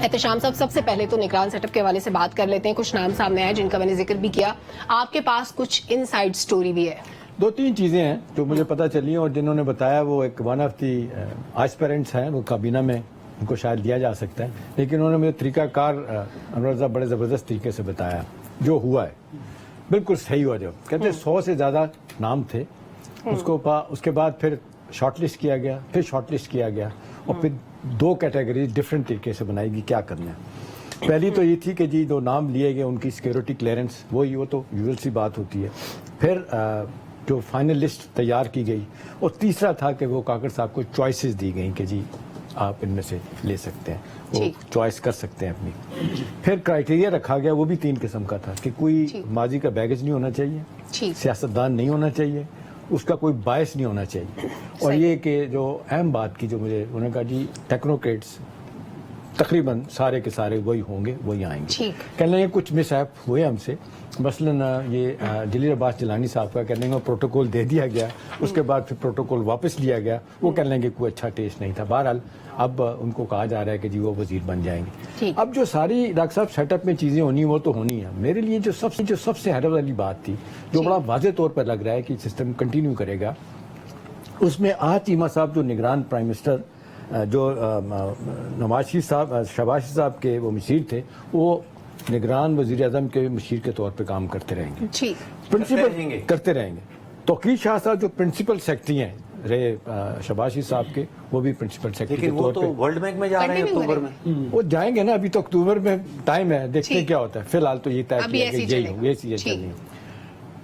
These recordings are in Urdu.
احتشام صاحب، سب سے پہلے تو نگران سیٹ اپ کے حوالے سے بات کر لیتے ہیں. کچھ نام سامنے آئے جن کا میں نے ذکر بھی کیا. آپ کے پاس کچھ ان سائڈ سٹوری بھی ہے. 2-3 چیزیں ہیں جو مجھے پتہ چلی ہیں اور جنہوں نے بتایا وہ ایک ون آف دی آسپیرنٹس ہیں. وہ کابینہ میں ان کو شاید دیا جا سکتا ہے، لیکن انہوں نے مجھے طریقہ کار انور صاحب بڑے زبردست طریقے سے بتایا. جو ہوا ہے بالکل صحیح ہوا. جو کہتے ہیں 100 سے زیادہ نام تھے، اس کے بعد پھر شارٹ لسٹ کیا گیا، پھر شارٹ لسٹ کیا گیا اور پھر 2 کیٹیگریز ڈفرینٹ طریقے سے بنائی گئی کیا کرنا ہے. پہلی تو یہ تھی کہ جی جو نام لیے گئے ان کی سیکیورٹی کلیئرنس، وہ تو یوزل سی بات ہوتی ہے. پھر جو فائنل لسٹ تیار کی گئی، اور تیسرا تھا کہ وہ کاکڑ صاحب کو چوائسز دی گئیں کہ جی آپ ان میں سے لے سکتے ہیں، وہ چوائس کر سکتے ہیں اپنی. پھر کرائٹیریا رکھا گیا، وہ بھی 3 قسم کا تھا کہ کوئی ماضی کا بیگیج نہیں ہونا چاہیے، سیاستدان نہیں ہونا چاہیے، اس کا کوئی باعث نہیں ہونا چاہیے، اور یہ کہ جو اہم بات کی جو مجھے انہوں نے کہا جی ٹیکنوکریٹس تقریباً سارے کے سارے وہی ہوں گے، وہی آئیں گے. کہنے لگے کچھ مس ایپ ہوئے ہم سے، مثلاً یہ دلیر عباس جیلانی صاحب کا کہنے لگے پروٹوکول دے دیا گیا، اس کے بعد پھر پروٹوکول واپس لیا گیا. وہ کہنے لگے کوئی اچھا ٹیسٹ نہیں تھا. بہرحال اب ان کو کہا جا رہا ہے کہ جی وہ وزیر بن جائیں گے. اب جو ساری ڈاکٹر صاحب سیٹ اپ میں چیزیں ہونی وہ تو ہونی ہیں. میرے لیے جو سب سے حیرت والی بات تھی، جو بڑا واضح طور پر لگ رہا ہے کہ سسٹم کنٹینیو کرے گا، اس میں آج چیمہ صاحب جو نگران پرائم منسٹر جو نواز شریف صاحب شہباز شریف صاحب کے وہ مشیر تھے، وہ نگران وزیر اعظم کے مشیر کے طور پہ کام کرتے رہیں گے، پرنسپل کرتے رہیں گے. توقیر شاہ صاحب جو پرنسپل سیکرٹری ہیں رہے شہباز شریف صاحب کے، وہ بھی پرنسپل سیکرٹری کے طور پہ ورلڈ بینک میں جا رہے ہیں اکتوبر میں. وہ جائیں گے نا، ابھی تو اکتوبر میں ٹائم ہے، دیکھتے ہیں کیا ہوتا ہے. فی الحال تو یہ طے کیا کہ یہی ہوں، یہ چیزیں چلنی ہیں.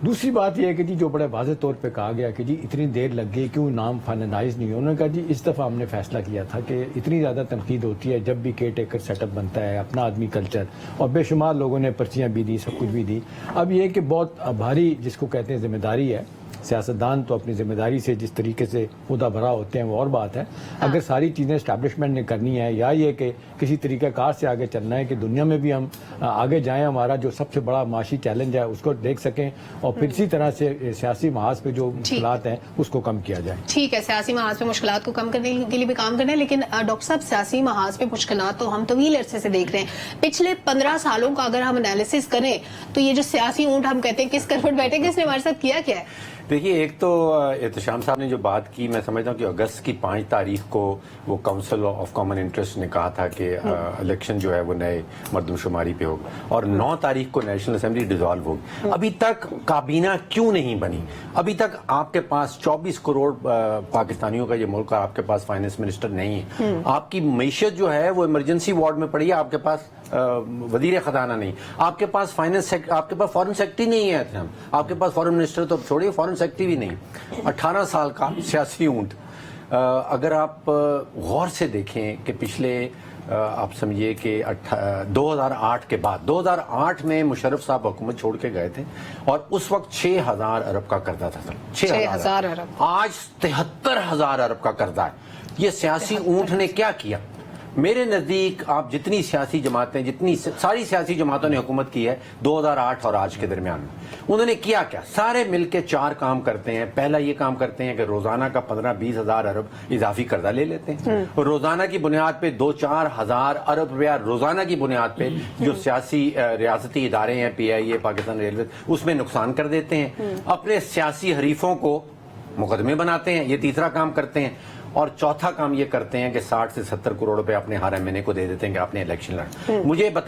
دوسری بات یہ ہے کہ جی جو بڑے واضح طور پہ کہا گیا کہ جی اتنی دیر لگ گئی، کیوں نام فائنلائز نہیں ہو. انہوں نے کہا جی اس دفعہ ہم نے فیصلہ کیا تھا کہ اتنی زیادہ تنقید ہوتی ہے جب بھی کیئر ٹیکر سیٹ اپ بنتا ہے، اپنا آدمی کلچر، اور بے شمار لوگوں نے پرچیاں بھی دی، سب کچھ بھی دی. اب یہ کہ بہت بھاری جس کو کہتے ہیں ذمہ داری ہے. سیاستدان تو اپنی ذمہ داری سے جس طریقے سے عہدہ بھرا ہوتے ہیں وہ اور بات ہے. اگر ساری چیزیں اسٹیبلشمنٹ نے کرنی ہے، یا یہ کہ کسی طریقہ کار سے آگے چلنا ہے کہ دنیا میں بھی ہم آگے جائیں، ہمارا جو سب سے بڑا معاشی چیلنج ہے اس کو دیکھ سکیں، اور پھر اسی طرح سے سیاسی محاذ پہ جو مشکلات ہیں اس کو کم کیا جائے. ٹھیک ہے، سیاسی محاذ پہ مشکلات کو کم کرنے کے لیے بھی کام کرنا ہے. لیکن ڈاکٹر صاحب سیاسی محاذ پہ مشکلات تو ہم طویل عرصے سے دیکھ رہے ہیں. پچھلے 15 سالوں کا اگر ہم انالیسس کریں تو یہ جو سیاسی اونٹ ہم کہتے ہیں کس کروٹ بیٹھے گا، اس نے ہمارے ساتھ کیا کیا ہے؟ دیکھیے، ایک تو احتشام صاحب نے جو بات کی، میں سمجھتا ہوں کہ اگست کی 5 تاریخ کو وہ کونسل آف کامن انٹرسٹ نے کہا تھا کہ الیکشن جو ہے وہ نئے مردم شماری پہ ہوگا، اور 9 تاریخ کو نیشنل اسمبلی ڈیزالو ہوگی. ابھی تک کابینہ کیوں نہیں بنی؟ ابھی تک آپ کے پاس 24 کروڑ پاکستانیوں کا یہ ملک ہے، آپ کے پاس فائنانس منسٹر نہیں ہے. آپ کی معیشت جو ہے وہ ایمرجنسی وارڈ میں پڑی ہے، آپ کے پاس وزیر خزانہ نہیں، آپ کے پاس آپ کے پاس فارن سیکرٹری نہیں ہے، آپ کے پاس فارن منسٹر تو چھوڑیے، فارن سیکرٹری بھی نہیں. 18 سال کا سیاسی اونٹ. اگر آپ غور سے دیکھیں کہ پچھلے آپ سمجھیے کہ 2008 کے بعد 2008 میں مشرف صاحب حکومت چھوڑ کے گئے تھے، اور اس وقت 6000 ارب کا قرضہ تھا. 6000 ارب. آج 73,000 ارب کا قرضہ ہے. یہ سیاسی اونٹ نے کیا کیا؟ میرے نزدیک آپ جتنی سیاسی جماعتیں، جتنی ساری سیاسی جماعتوں نے حکومت کی ہے 2008 اور آج کے درمیان میں، انہوں نے کیا کیا؟ سارے مل کے 4 کام کرتے ہیں. پہلا یہ کام کرتے ہیں کہ روزانہ کا 15-20 ہزار ارب اضافی قرضہ لے لیتے ہیں. روزانہ کی بنیاد پہ 2-4 ہزار ارب روپیہ روزانہ کی بنیاد پہ جو سیاسی ریاستی ادارے ہیں، PIA، پاکستان ریلوے، اس میں نقصان کر دیتے ہیں. اپنے سیاسی حریفوں کو مقدمے بناتے ہیں. یہ تیسرا کام کرتے ہیں. اور چوتھا کام یہ کرتے ہیں کہ 60 سے 70 کروڑ روپے اپنے ہر MNA کو دے دیتے ہیں کہ آپ نے الیکشن لڑ. مجھے